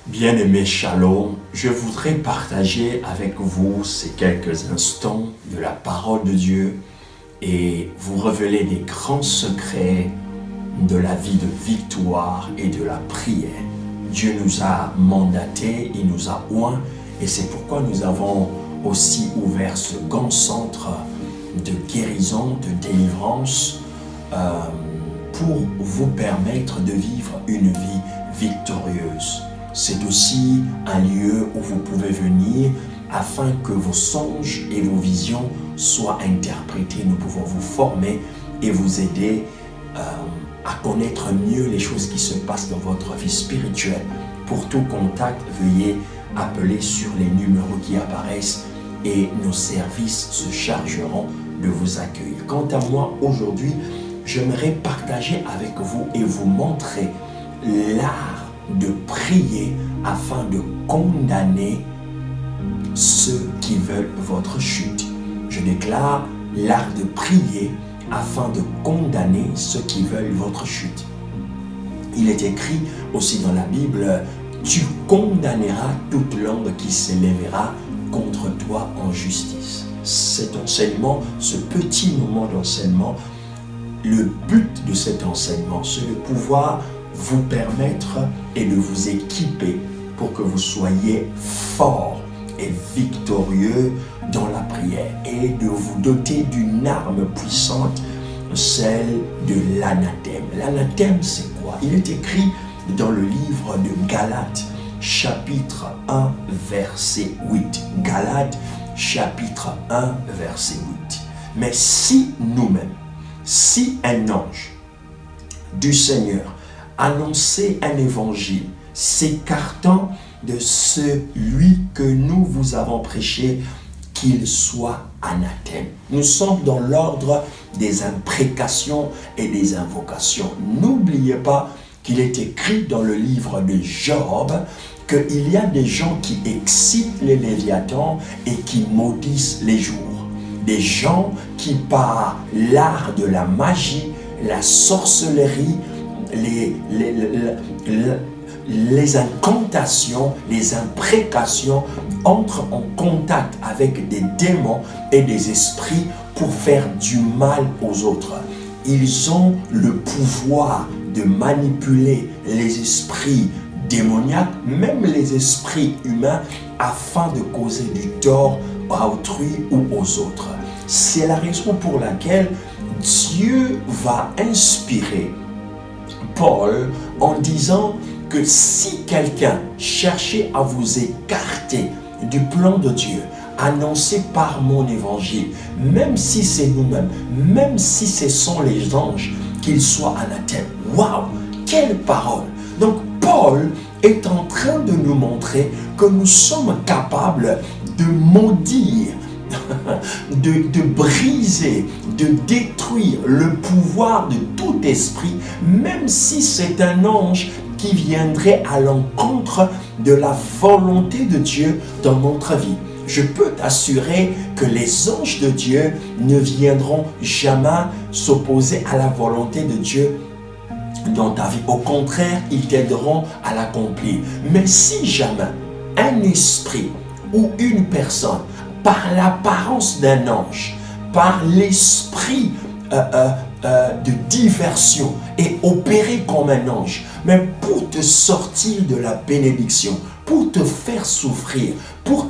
Bien-aimé Shalom, je voudrais partager avec vous ces quelques instants de la parole de Dieu et vous révéler les grands secrets de la vie de victoire et de la prière. Dieu nous a mandatés, il nous a oints et c'est pourquoi nous avons aussi ouvert ce grand centre de guérison, de délivrance pour vous permettre de vivre une vie victorieuse. C'est aussi un lieu où vous pouvez venir afin que vos songes et vos visions soient interprétés. Nous pouvons vous former et vous aider à connaître mieux les choses qui se passent dans votre vie spirituelle. Pour tout contact, veuillez appeler sur les numéros qui apparaissent et nos services se chargeront de vous accueillir. Quant à moi, aujourd'hui, j'aimerais partager avec vous et vous montrer l'art de prier afin de condamner ceux qui veulent votre chute. Je déclare l'art de prier afin de condamner ceux qui veulent votre chute. Il est écrit aussi dans la Bible, tu condamneras toute langue qui s'élèvera contre toi en justice. Cet enseignement, ce petit moment d'enseignement, le but de cet enseignement, c'est de pouvoir vous permettre et de vous équiper pour que vous soyez forts et victorieux dans la prière et de vous doter d'une arme puissante, celle de l'anathème. L'anathème, c'est quoi? Il est écrit dans le livre de Galates, chapitre 1, verset 8. Galates, chapitre 1, verset 8. Mais si nous-mêmes, si un ange du Seigneur annoncer un évangile s'écartant de celui que nous vous avons prêché, qu'il soit anathème. Nous sommes dans l'ordre des imprécations et des invocations. N'oubliez pas qu'il est écrit dans le livre de Job qu'il y a des gens qui excitent les léviathans et qui maudissent les jours. Des gens qui par l'art de la magie, la sorcellerie, les incantations, les imprécations entrent en contact avec des démons et des esprits pour faire du mal aux autres. Ils ont le pouvoir de manipuler les esprits démoniaques, même les esprits humains, afin de causer du tort à autrui ou aux autres. C'est la raison pour laquelle Dieu va inspirer Paul en disant que si quelqu'un cherchait à vous écarter du plan de Dieu annoncé par mon évangile, même si c'est nous-mêmes, même si ce sont les anges, qu'ils soient anathèmes. Waouh, quelle parole! Donc Paul est en train de nous montrer que nous sommes capables de maudire, de briser, de détruire le pouvoir de tout esprit, même si c'est un ange qui viendrait à l'encontre de la volonté de Dieu dans notre vie. Je peux t'assurer que les anges de Dieu ne viendront jamais s'opposer à la volonté de Dieu dans ta vie. Au contraire, ils t'aideront à l'accomplir. Mais si jamais un esprit ou une personne, par l'apparence d'un ange, par l'esprit de diversion, est opéré comme un ange, mais pour te sortir de la bénédiction, pour te faire souffrir, pour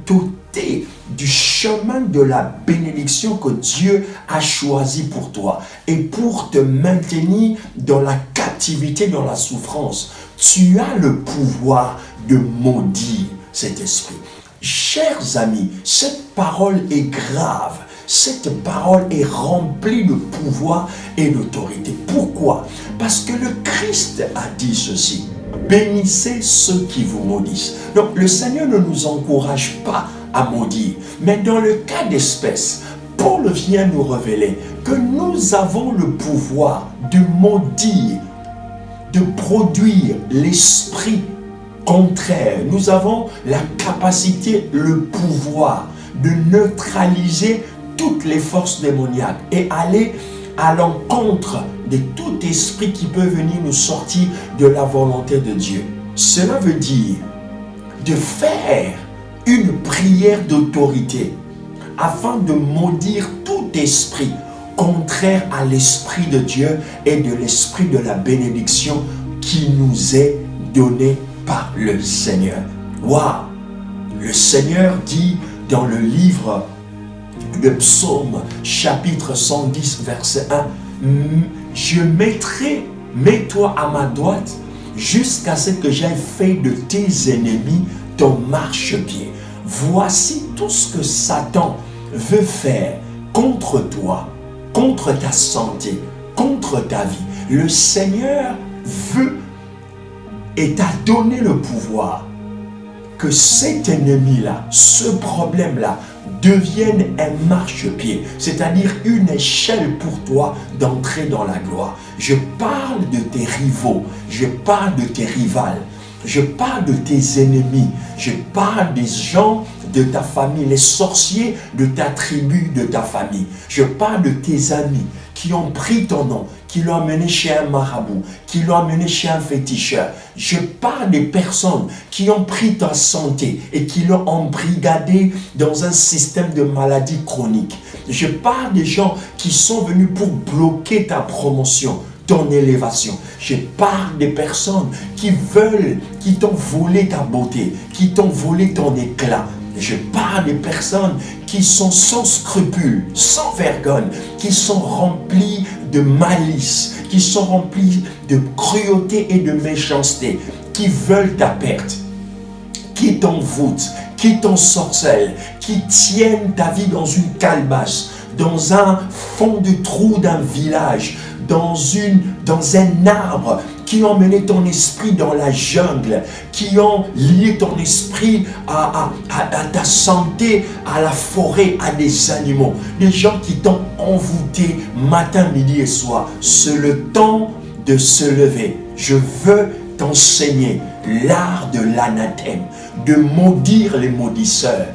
t'ôter du chemin de la bénédiction que Dieu a choisi pour toi et pour te maintenir dans la captivité, dans la souffrance, tu as le pouvoir de maudire cet esprit. Chers amis, cette parole est grave. Cette parole est remplie de pouvoir et d'autorité. Pourquoi? Parce que le Christ a dit ceci. Bénissez ceux qui vous maudissent. Donc le Seigneur ne nous encourage pas à maudire. Mais dans le cas d'espèce, Paul vient nous révéler que nous avons le pouvoir de maudire, de produire l'esprit contraire. Nous avons la capacité, le pouvoir de neutraliser toutes les forces démoniaques et aller à l'encontre de tout esprit qui peut venir nous sortir de la volonté de Dieu. Cela veut dire de faire une prière d'autorité afin de maudire tout esprit contraire à l'esprit de Dieu et de l'esprit de la bénédiction qui nous est donné par le Seigneur. Waouh! Le Seigneur dit dans le livre de Psaume, chapitre 110, verset 1, « Je mets-toi à ma droite jusqu'à ce que j'aie fait de tes ennemis ton marchepied. » Voici tout ce que Satan veut faire contre toi, contre ta santé, contre ta vie. Le Seigneur veut et t'a donné le pouvoir que cet ennemi-là, ce problème-là, devienne un marchepied, c'est-à-dire une échelle pour toi d'entrer dans la gloire. Je parle de tes rivaux, je parle de tes rivales, je parle de tes ennemis, je parle des gens de ta famille, les sorciers de ta tribu, de ta famille. Je parle de tes amis qui ont pris ton nom, qui l'ont amené chez un marabout, qui l'ont amené chez un féticheur. Je parle des personnes qui ont pris ta santé et qui l'ont embrigadé dans un système de maladie chronique. Je parle des gens qui sont venus pour bloquer ta promotion, ton élévation. Je parle des personnes qui t'ont volé ta beauté, qui t'ont volé ton éclat. Je parle des personnes qui sont sans scrupules, sans vergogne, qui sont remplies de malice, qui sont remplies de cruauté et de méchanceté, qui veulent ta perte, qui t'envoûtent, qui t'ensorcellent, qui tiennent ta vie dans une calebasse, dans un fond de trou d'un village, dans un arbre, qui ont mené ton esprit dans la jungle, qui ont lié ton esprit à ta santé, à la forêt, à des animaux. Des gens qui t'ont envoûté matin, midi et soir. C'est le temps de se lever. Je veux t'enseigner l'art de l'anathème, de maudire les maudisseurs,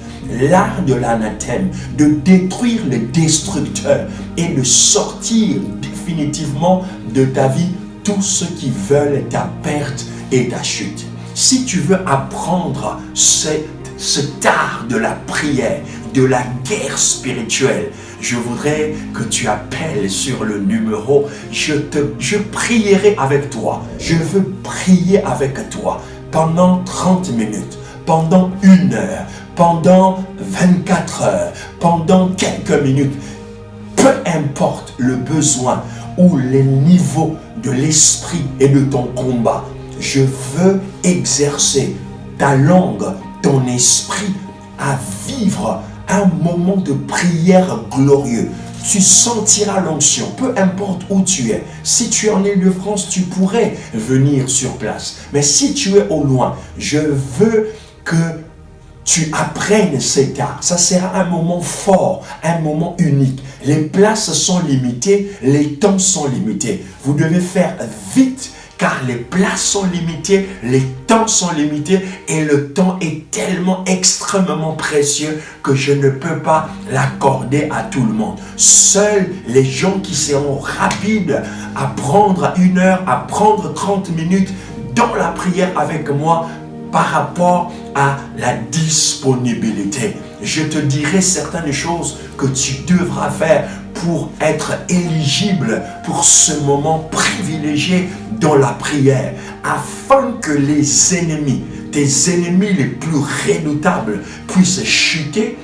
l'art de l'anathème, de détruire les destructeurs et de sortir définitivement de ta vie tous ceux qui veulent ta perte et ta chute. Si tu veux apprendre cet art de la prière, de la guerre spirituelle, je voudrais que tu appelles sur le numéro. Je prierai avec toi. Je veux prier avec toi pendant 30 minutes, pendant 1 heure, pendant 24 heures, pendant quelques minutes. Peu importe le besoin ou les niveaux de l'esprit et de ton combat, je veux exercer ta langue, ton esprit à vivre un moment de prière glorieux. Tu sentiras l'onction, peu importe où tu es. Si tu es en Île-de-France, tu pourrais venir sur place. Mais si tu es au loin, je veux que tu apprennes cet art. Ça sera un moment fort, un moment unique. Les places sont limitées, les temps sont limités. Vous devez faire vite car les places sont limitées, les temps sont limités et le temps est tellement extrêmement précieux que je ne peux pas l'accorder à tout le monde. Seuls les gens qui seront rapides à prendre 1 heure, à prendre 30 minutes dans la prière avec moi par rapport à la disponibilité. Je te dirai certaines choses que tu devras faire pour être éligible pour ce moment privilégié dans la prière, afin que les ennemis, tes ennemis les plus redoutables, puissent chuter,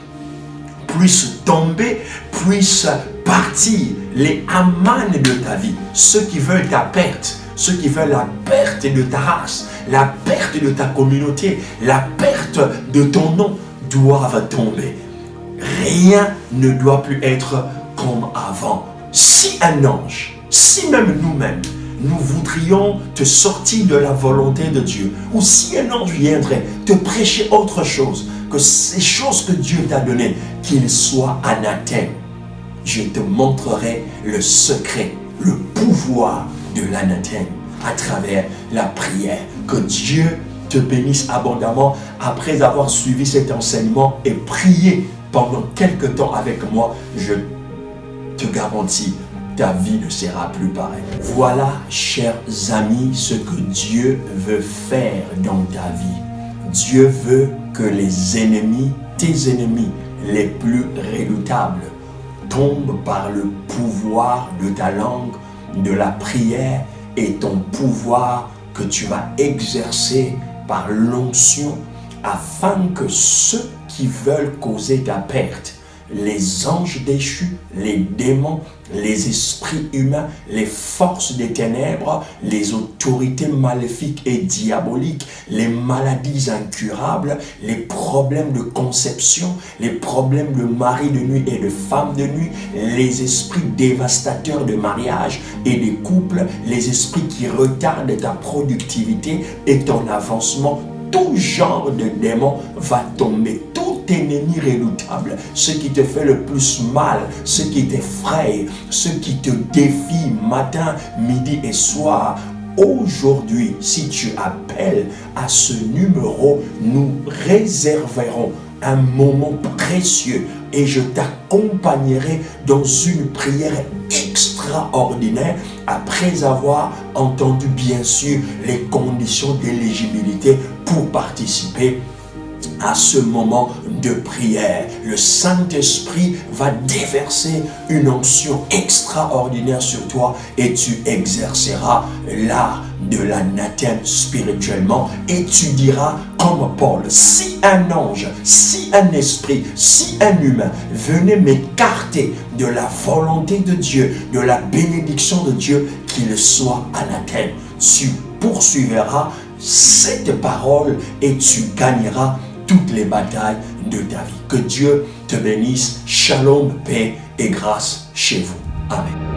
puissent tomber, puissent partir, les Haman de ta vie, ceux qui veulent ta perte, ceux qui veulent la perte de ta race, la perte de ta communauté, la perte de ton nom, doivent tomber. Rien ne doit plus être comme avant. Si un ange, si même nous-mêmes, nous voudrions te sortir de la volonté de Dieu, ou si un ange viendrait te prêcher autre chose que ces choses que Dieu t'a données, qu'il soit anathème, je te montrerai le secret, le pouvoir de l'anathème à travers la prière. Que Dieu te bénisse abondamment après avoir suivi cet enseignement et prié pendant quelque temps avec moi. Je te garantis ta vie ne sera plus pareille. Voilà, chers amis, ce que Dieu veut faire dans ta vie. Dieu veut que les ennemis, tes ennemis les plus redoutables, tombent par le pouvoir de ta langue, de la prière et ton pouvoir que tu vas exercer par l'onction, afin que ceux qui veulent causer ta perte, les anges déchus, les démons, les esprits humains, les forces des ténèbres, les autorités maléfiques et diaboliques, les maladies incurables, les problèmes de conception, les problèmes de mari de nuit et de femme de nuit, les esprits dévastateurs de mariage et des couples, les esprits qui retardent ta productivité et ton avancement, tout genre de démon va tomber. Ennemi redoutable, ce qui te fait le plus mal, ce qui t'effraie, ce qui te défie matin, midi et soir. Aujourd'hui, si tu appelles à ce numéro, nous réserverons un moment précieux et je t'accompagnerai dans une prière extraordinaire après avoir entendu bien sûr les conditions d'éligibilité pour participer à ce moment de prière. Le Saint-Esprit va déverser une onction extraordinaire sur toi et tu exerceras l'art de l'anathème spirituellement et tu diras comme Paul, si un ange, si un esprit, si un humain venait m'écarter de la volonté de Dieu, de la bénédiction de Dieu, qu'il soit anathème. Tu poursuivras cette parole et tu gagneras toutes les batailles de ta vie. Que Dieu te bénisse. Shalom, paix et grâce chez vous. Amen.